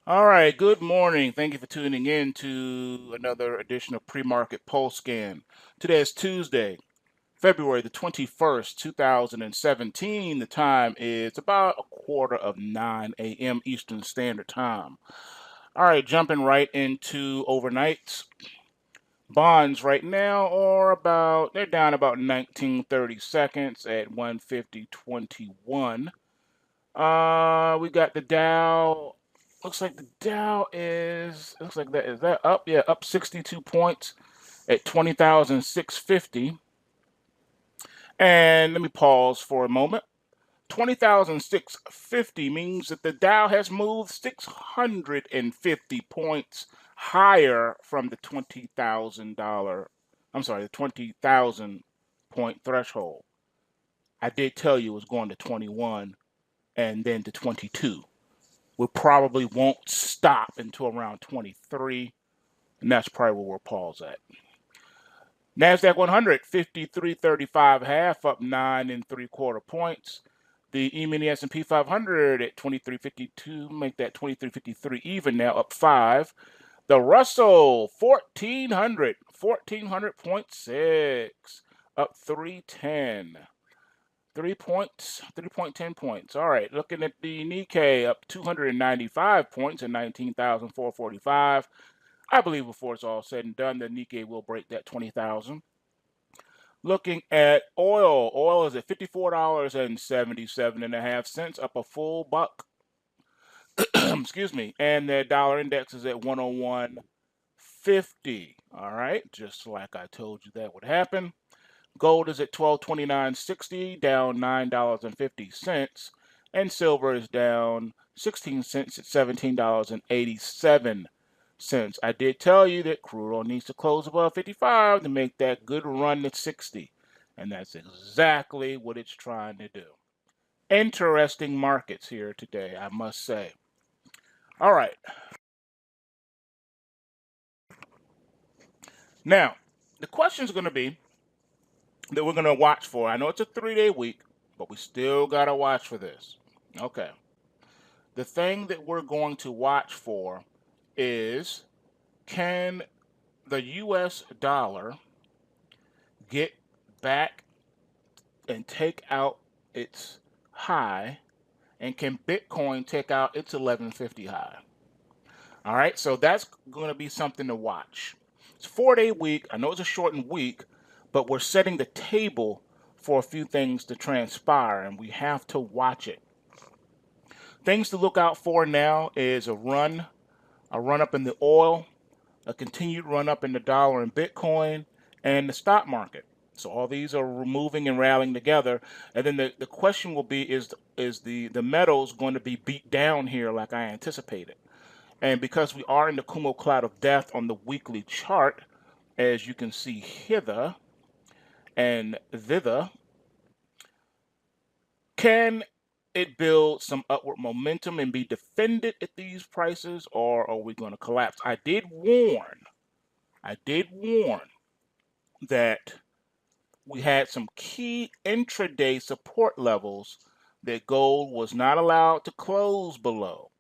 All right, good morning. Thank you for tuning in to another edition of Pre-Market Pulse Scan. Today is Tuesday, February the 21st, 2017. The time is about 8:45 a.m. Eastern Standard Time. All right, jumping right into overnights. Bonds right now they're down about 19-30 seconds at 150.21. We got the Dow. Looks like the Dow looks like that is that up? Yeah, up 62 points at 20,650. And let me pause for a moment. 20,650 means that the Dow has moved 650 points higher from the the 20,000 point threshold. I did tell you it was going to 21 and then to 22. We probably won't stop until around 23, and that's probably where we'll pause at. NASDAQ 100, 53.35 half, up 9 3/4 points. The E-mini S&P 500 at 23.52, make that 23.53 even now, up 5. The Russell 1400.6, up 310. 3 points, 3.10 points. All right, looking at the Nikkei, up 295 points at 19,445. I believe before it's all said and done, the Nikkei will break that 20,000. Looking at oil, oil is at $54.77.5, up a full buck. Excuse me. And the dollar index is at 101.50. All right, just like I told you that would happen. Gold is at $1229.60, down $9.50, and silver is down 16 cents at $17.87. I did tell you that crude oil needs to close above 55 to make that good run to 60, and that's exactly what it's trying to do. Interesting markets here today, I must say. All right. Now, the question is going to be that we're going to watch for. I know it's a 3-day week, but we still got to watch for this. Okay. The thing that we're going to watch for is, can the US dollar get back and take out its high, and can Bitcoin take out its 1150 high? All right, so that's going to be something to watch. It's a 4-day week. I know it's a shortened week, but we're setting the table for a few things to transpire, and we have to watch it. Things to look out for now is a run up in the oil, a continued run up in the dollar and Bitcoin, and the stock market. So all these are moving and rallying together. And then the question will be, is the metals going to be beat down here like I anticipated? And because we are in the Kumo cloud of death on the weekly chart, as you can see hither and thither, can it build some upward momentum and be defended at these prices, or are we going to collapse? I did warn that we had some key intraday support levels that gold was not allowed to close below,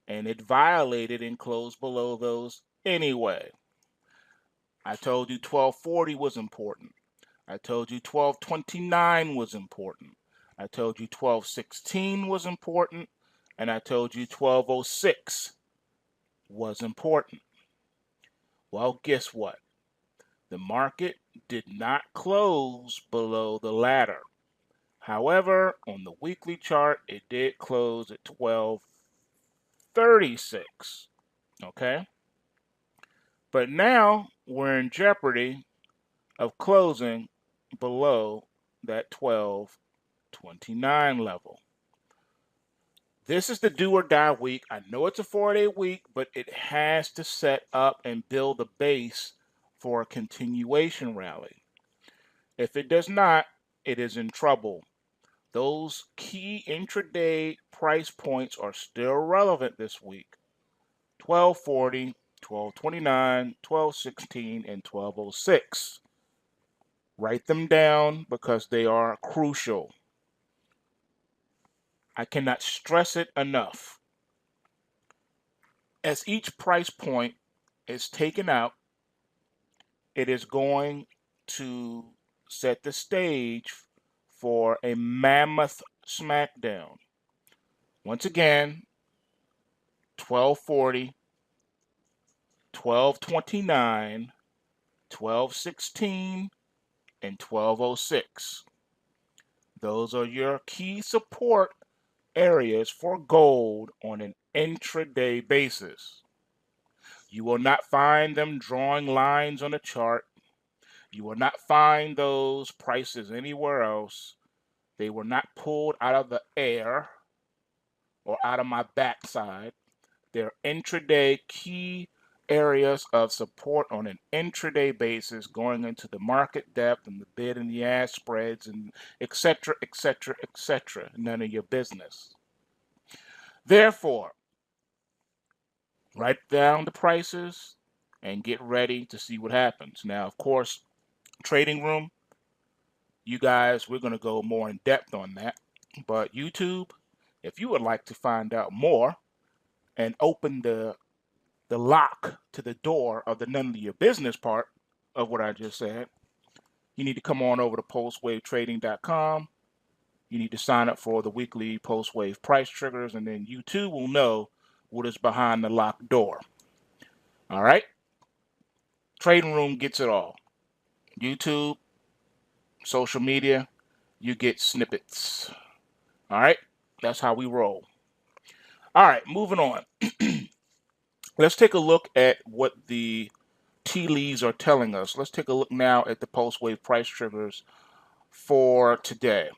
and it violated and closed below those anyway. I told you 1240 was important. I told you 1229 was important. I told you 1216 was important. And I told you 1206 was important. Well, guess what? The market did not close below the latter. However, on the weekly chart, it did close at 1236. Okay? But now we're in jeopardy of closing below that 1229 level. This is the do or die week. I know it's a 4-day week, but it has to set up and build a base for a continuation rally. If it does not, it is in trouble. Those key intraday price points are still relevant this week. 1240, 1229, 1216, and 1206. Write them down because they are crucial. I cannot stress it enough. As each price point is taken out, it is going to set the stage for a mammoth smackdown. Once again, 1240, 1229, 1216, and 1206. Those are your key support areas for gold on an intraday basis. You will not find them drawing lines on a chart. You will not find those prices anywhere else. They were not pulled out of the air or out of my backside. They're intraday key areas of support on an intraday basis going into the market depth and the bid and the ask spreads and etc., etc., etc. None of your business. Therefore, write down the prices and get ready to see what happens. Now, of course, trading room, you guys, we're going to go more in depth on that. But YouTube, if you would like to find out more and open the lock to the door of the none of your business part of what I just said, you need to come on over to pulsewavetrading.com. You need to sign up for the weekly Pulsewave price triggers, and then you too will know what is behind the locked door. All right? Trading room gets it all. YouTube, social media, you get snippets. All right? That's how we roll. All right, moving on. Let's take a look at what the tea leaves are telling us. Let's take a look now at the Pulsewave price triggers for today.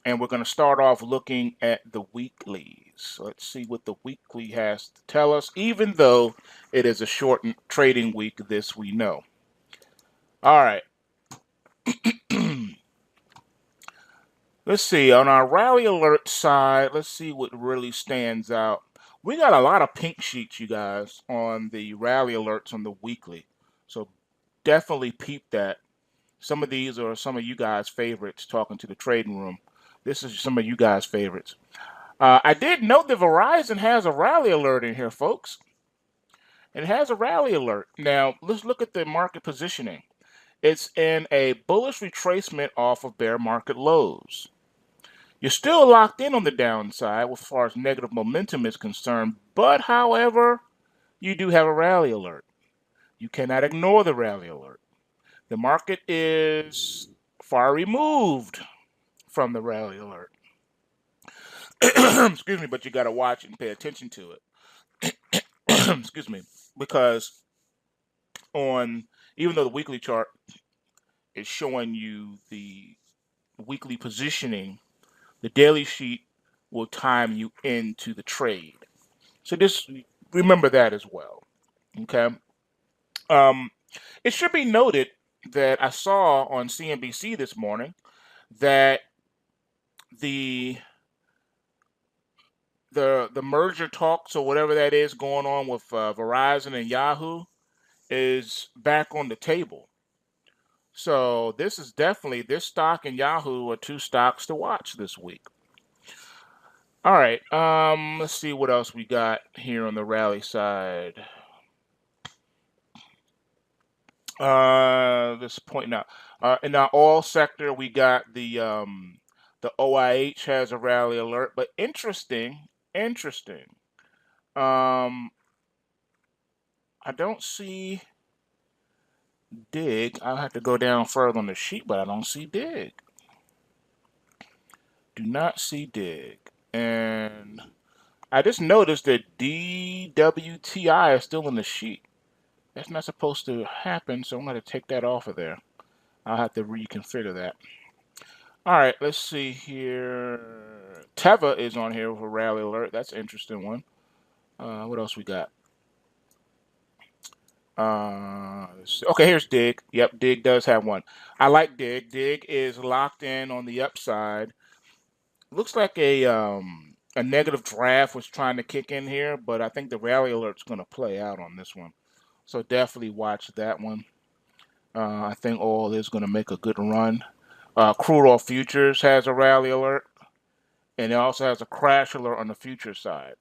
And we're going to start off looking at the weeklies. Let's see what the weekly has to tell us, even though it is a shortened trading week, this we know. All right. Let's see, on our rally alert side, let's see what really stands out. We got a lot of pink sheets, you guys, on the rally alerts on the weekly. So definitely peep that. Some of these are some of you guys' favorites talking to the trading room. This is some of you guys' favorites. I did note that Verizon has a rally alert in here, folks. It has a rally alert. Now, let's look at the market positioning. It's in a bullish retracement off of bear market lows. You're still locked in on the downside as far as negative momentum is concerned, but however, you do have a rally alert. You cannot ignore the rally alert. The market is far removed from the rally alert. Excuse me, but you got to watch and pay attention to it. Excuse me, because even though the weekly chart is showing you the weekly positioning, the daily sheet will time you into the trade. So just remember that as well. Okay. It should be noted that I saw on CNBC this morning that the merger talks or whatever that is going on with Verizon and Yahoo is back on the table. So this is definitely, this stock and Yahoo are two stocks to watch this week. All right, let's see what else we got here on the rally side. This pointing out in our oil sector, we got the OIH has a rally alert, but interesting. I don't see Dig. I'll have to go down further on the sheet, but I don't see Dig. Do not see Dig. And I just noticed that DWTI is still in the sheet. That's not supposed to happen, so I'm going to take that off of there. I'll have to reconfigure that. All right, let's see here. Teva is on here with a rally alert. That's an interesting one. What else we got? Okay, here's Dig. Yep, Dig does have one. I like Dig. Dig is locked in on the upside. Looks like a negative draft was trying to kick in here, but I think the rally alert's going to play out on this one. So definitely watch that one. I think oil is going to make a good run. Crude oil futures has a rally alert, and it also has a crash alert on the future side.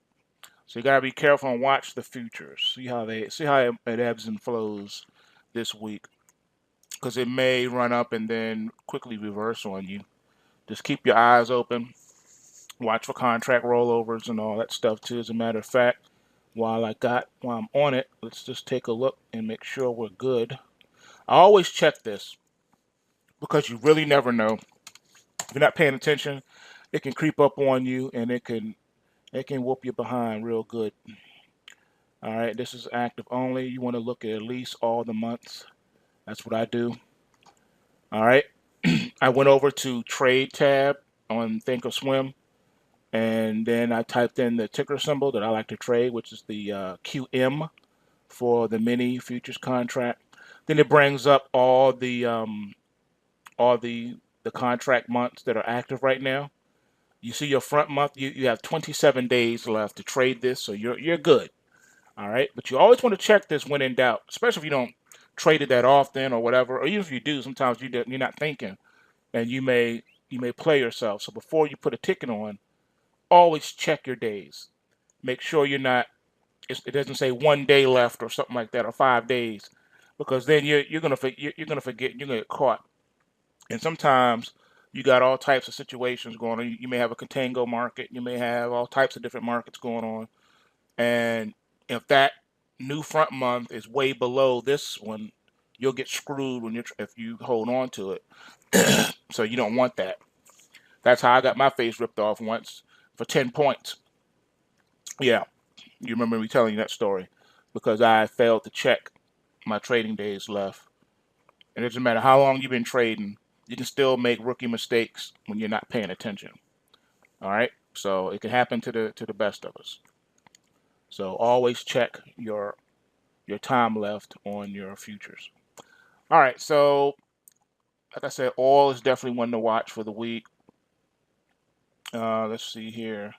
So you gotta be careful and watch the futures. See how it ebbs and flows this week, because it may run up and then quickly reverse on you. Just keep your eyes open. Watch for contract rollovers and all that stuff too. As a matter of fact, while I'm on it, let's just take a look and make sure we're good. I always check this because you really never know. If you're not paying attention, it can creep up on you and it can whoop you behind real good. All right, this is active only. You want to look at least all the months. That's what I do. All right. I went over to trade tab on Thinkorswim, and then I typed in the ticker symbol that I like to trade, which is the QM for the mini futures contract. Then it brings up all the contract months that are active right now. You see your front month. You have 27 days left to trade this, so you're good. All right, but you always want to check this when in doubt, especially if you don't trade it that often or whatever, or even if you do, sometimes you're not thinking, and you may play yourself. So before you put a ticket on, always check your days. Make sure you're not. It doesn't say 1 day left or something like that, or 5 days, because then you're gonna forget. You're gonna get caught. And sometimes you got all types of situations going on. You may have a contango market. You may have all types of different markets going on. And if that new front month is way below this one, you'll get screwed if you hold on to it. So you don't want that. That's how I got my face ripped off once for 10 points. Yeah, you remember me telling you that story because I failed to check my trading days left. And it doesn't matter how long you've been trading, you can still make rookie mistakes when you're not paying attention. All right, so it can happen to the best of us. So always check your time left on your futures. All right, so like I said, oil is definitely one to watch for the week. Let's see here.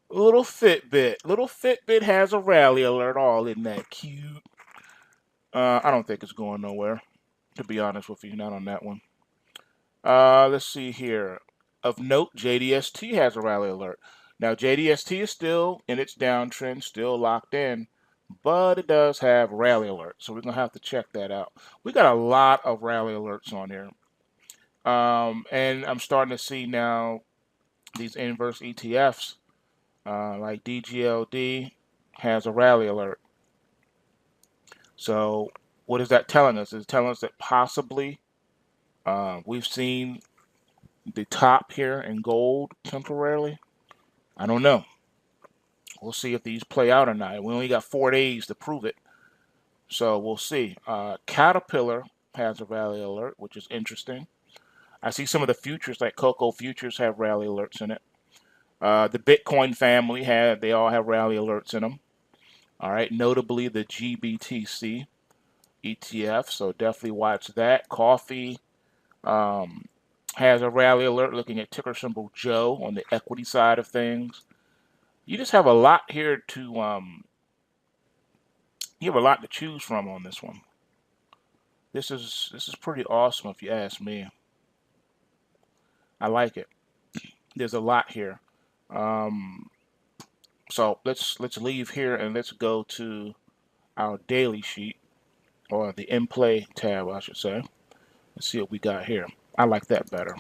Little Fitbit has a rally alert. All in that cute. I don't think it's going nowhere. To be honest with you, not on that one. Let's see here. Of note, JDST has a rally alert. Now, JDST is still in its downtrend, still locked in, but it does have rally alerts, so we're gonna have to check that out. We got a lot of rally alerts on here, and I'm starting to see now these inverse ETFs like DGLD has a rally alert. So, what is that telling us? It's telling us that possibly we've seen the top here in gold temporarily. I don't know. We'll see if these play out or not. We only got 4 days to prove it, so we'll see. Caterpillar has a rally alert, which is interesting. I see some of the futures, like Cocoa futures, have rally alerts in it. The Bitcoin family they all have rally alerts in them. All right, notably the GBTC ETF, so definitely watch that. Coffee has a rally alert looking at ticker symbol Joe on the equity side of things. You just have a lot here you have a lot to choose from on this one. This is pretty awesome if you ask me. I like it. There's a lot here. Um, so let's leave here and let's go to our daily sheet, or the in play tab, I should say. Let's see what we got here. I like that better.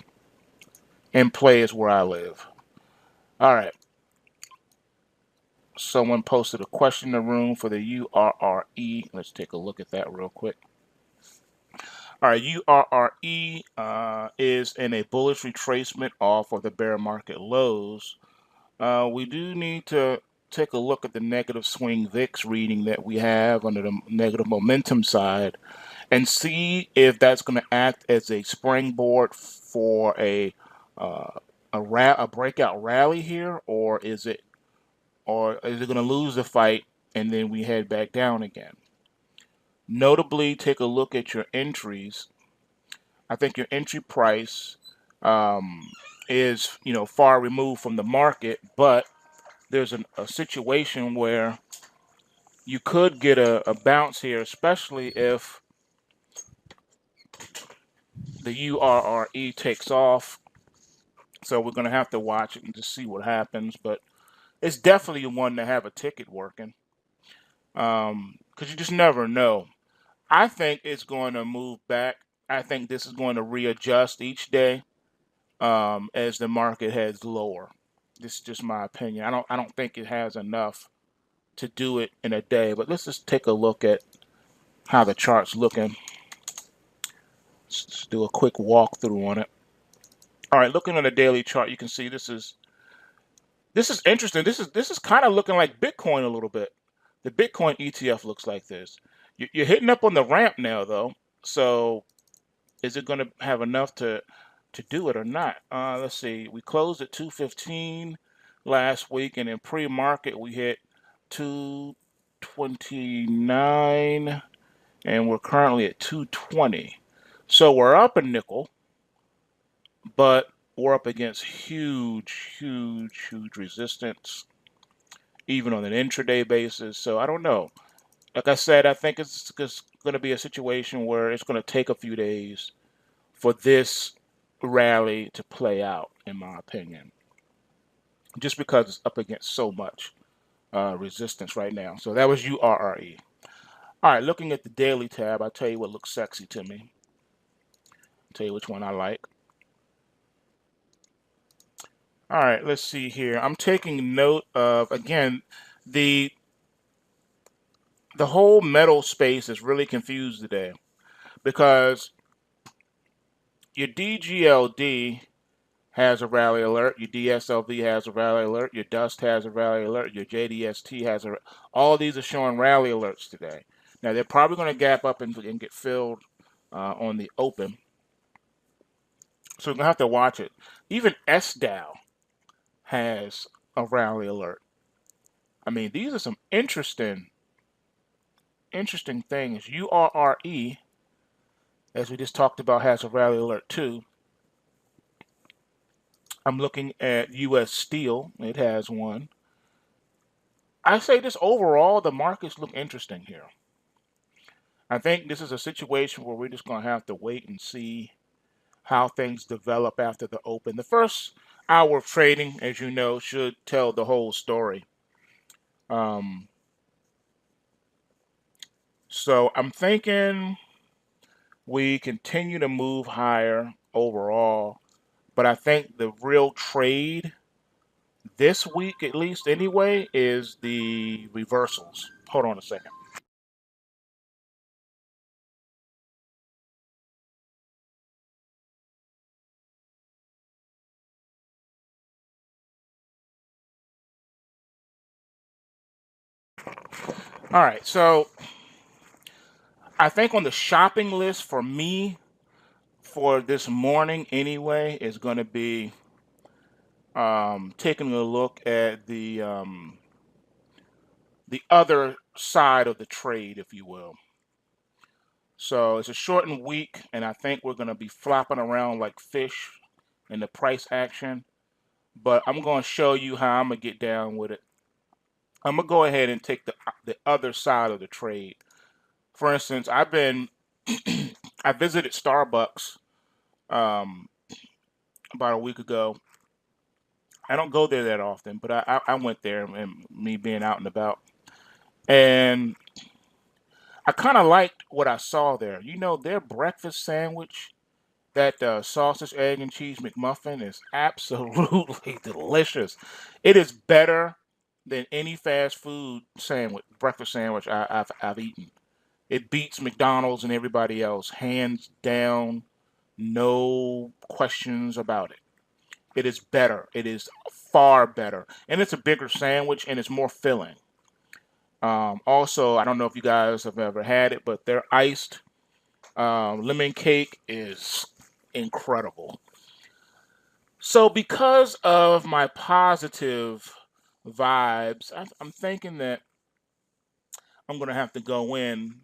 In play is where I live. All right. Someone posted a question in the room for the URRE. Let's take a look at that real quick. All right, URRE is in a bullish retracement off of the bear market lows. We do need to take a look at the negative swing VIX reading that we have under the negative momentum side and see if that's going to act as a springboard for a breakout rally here, or is it going to lose the fight and then we head back down again? Notably, take a look at your entries. I think your entry price um, is far removed from the market, but there's a situation where you could get a bounce here, especially if the URRE takes off. So we're going to have to watch it and just see what happens. But it's definitely one to have a ticket working. Because you just never know. I think it's going to move back. I think this is going to readjust each day as the market heads lower. This is just my opinion. I don't think it has enough to do it in a day. But let's just take a look at how the chart's looking. Let's do a quick walkthrough on it. All right, looking at a daily chart, you can see this is interesting. This is kind of looking like Bitcoin a little bit. The Bitcoin ETF looks like this. You're hitting up on the ramp now, though. So is it going to have enough to do it or not? Let's see. We closed at 215 last week, and in pre-market we hit 229, and we're currently at 220. So we're up a nickel, but we're up against huge resistance, even on an intraday basis. So I don't know. Like I said, I think it's going to be a situation where it's going to take a few days for this rally to play out, in my opinion, just because it's up against so much resistance right now. So that was URRE. All right, looking at the daily tab, I'll tell you what looks sexy to me. I'll tell you which one I like. All right, let's see here. I'm taking note of, again, the whole metal space is really confused today because your DGLD has a rally alert, your DSLV has a rally alert, your Dust has a rally alert, your JDST has a. All these are showing rally alerts today. Now they're probably going to gap up and get filled on the open, so we're going to have to watch it. Even SDAO has a rally alert. I mean, these are some interesting things. URRE, as we just talked about, has a rally alert too. I'm looking at US Steel. It has one. I say this overall, the markets look interesting here. I think this is a situation where we're just going to have to wait and see how things develop after the open. The first hour of trading, as you know, should tell the whole story. So I'm thinking we continue to move higher overall, but I think the real trade this week, at least anyway, is the reversals. Hold on a second. All right, so I think on the shopping list for me for this morning anyway is going to be taking a look at the other side of the trade, if you will. So it's a shortened week, and I think we're going to be flopping around like fish in the price action. But I'm going to show you how I'm going to get down with it. I'm going to go ahead and take the other side of the trade. For instance, I visited Starbucks about a week ago. I don't go there that often, but I went there, and me being out and about. And I kind of liked what I saw there. You know, their breakfast sandwich, that sausage, egg, and cheese McMuffin, is absolutely delicious. It is better than any fast food breakfast sandwich I've eaten. It beats McDonald's and everybody else, hands down, no questions about it. It is better. It is far better, and it's a bigger sandwich and it's more filling. Also, I don't know if you guys have ever had it, but their iced lemon cake is incredible. So, because of my positive vibes, I'm thinking that I'm going to have to go in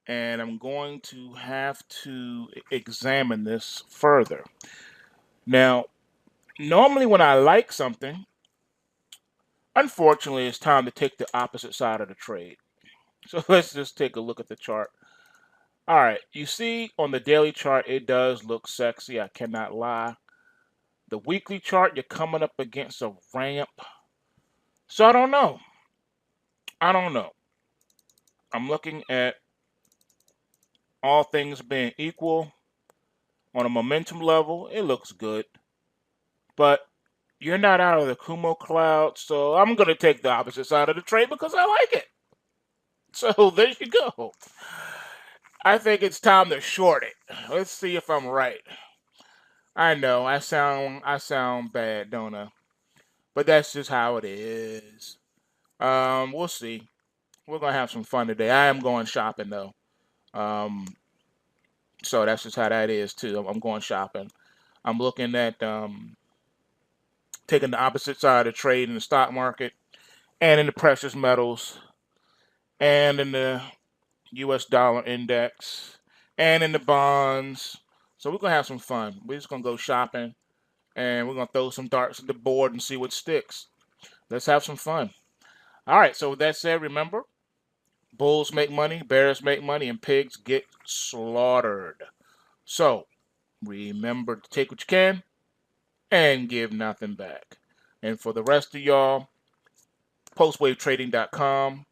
and I'm going to have to examine this further. Now, normally when I like something, unfortunately, it's time to take the opposite side of the trade. So let's just take a look at the chart. All right, you see on the daily chart, it does look sexy. I cannot lie. The weekly chart, you're coming up against a ramp. So I don't know. I don't know. I'm looking at all things being equal on a momentum level. It looks good, but you're not out of the Kumo cloud, so I'm going to take the opposite side of the trade because I like it. So there you go. I think it's time to short it. Let's see if I'm right. I know I sound bad, don't I? But that's just how it is. We'll see. We're gonna have some fun today. I am going shopping though. Um, so that's just how that is too. I'm going shopping. I'm looking at taking the opposite side of the trade in the stock market and in the precious metals and in the US dollar index and in the bonds. So we're gonna have some fun. We're just gonna go shopping and we're gonna throw some darts at the board and see what sticks. Let's have some fun. All right, so with that said, remember, bulls make money, bears make money, and pigs get slaughtered. So remember to take what you can and give nothing back. And for the rest of y'all, postwavetrading.com.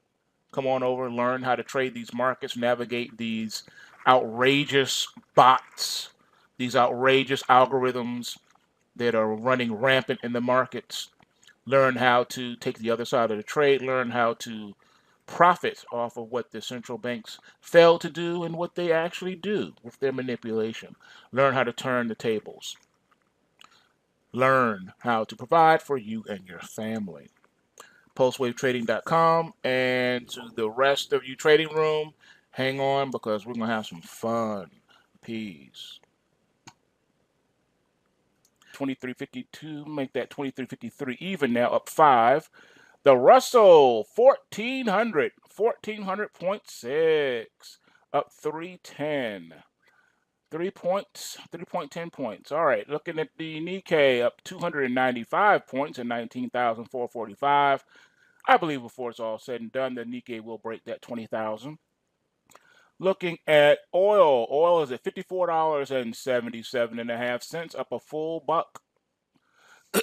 Come on over, learn how to trade these markets, navigate these outrageous bots, these outrageous algorithms that are running rampant in the markets. Learn how to take the other side of the trade, learn how to profit off of what the central banks fail to do and what they actually do with their manipulation. Learn how to turn the tables. Learn how to provide for you and your family. Postwavetrading.com, and to the rest of you trading room, hang on because we're going to have some fun. Peace. 2352, make that 2353 even now, up 5. The Russell 1400.6, up 310. 3 points, 3.10 points. All right, looking at the Nikkei, up 295 points at 19,445. I believe before it's all said and done, the Nikkei will break that 20,000. Looking at oil, oil is at $54.77.5, up a full buck.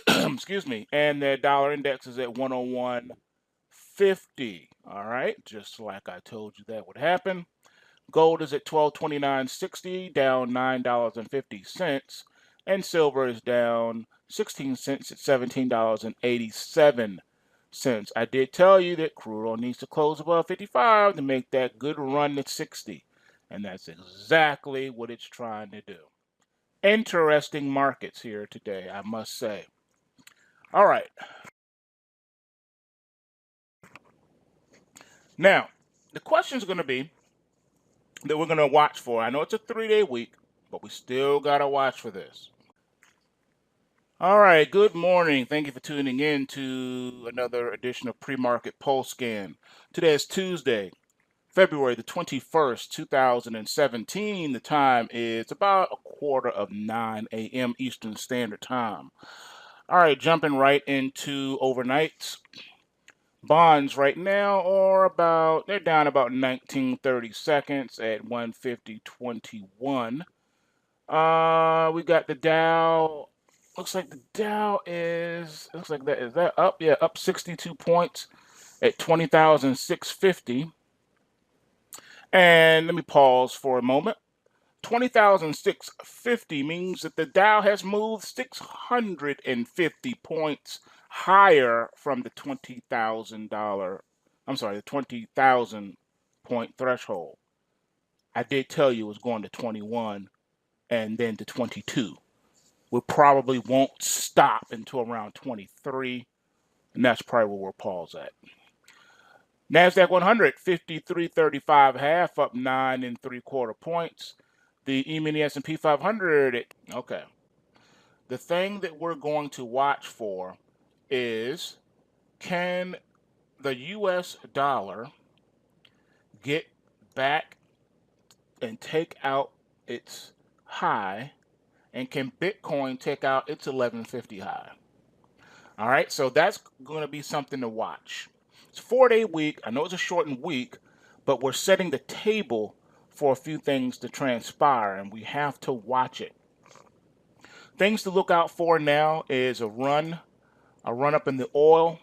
Excuse me. And the dollar index is at 101.50. All right, just like I told you that would happen. Gold is at $1229.60, down $9.50, and silver is down 16 cents at $17.87. I did tell you that crude oil needs to close above 55 to make that good run at 60, and that's exactly what it's trying to do. Interesting markets here today, I must say. All right. Now, the question is going to be that we're going to watch for. I know it's a 3-day week, but we still got to watch for this. All right, good morning. Thank you for tuning in to another edition of Pre-Market Pulse Scan. Today is Tuesday, February the 21st, 2017. The time is about 8:45 a.m. Eastern Standard Time. All right, jumping right into overnights. Bonds right now are they're down about 19-30 seconds at 150.21. We got the Dow. Looks like the Dow is that up? Yeah, up 62 points at 20,650. And let me pause for a moment. 20,650 means that the Dow has moved 650 points higher from the the 20,000 point threshold. I did tell you it was going to 21 and then to 22. We probably won't stop until around 23, and that's probably where we'll pause at. NASDAQ 100, 53.35 half, up 9 3/4 points. The E-mini S&P 500, okay. The thing that we're going to watch for is, can the U.S. dollar get back and take out its high, and can Bitcoin take out its 1150 high? All right, so that's going to be something to watch. It's a 4-day week. I know it's a shortened week, but we're setting the table for a few things to transpire, and we have to watch it. Things to look out for now is a run up in the oil.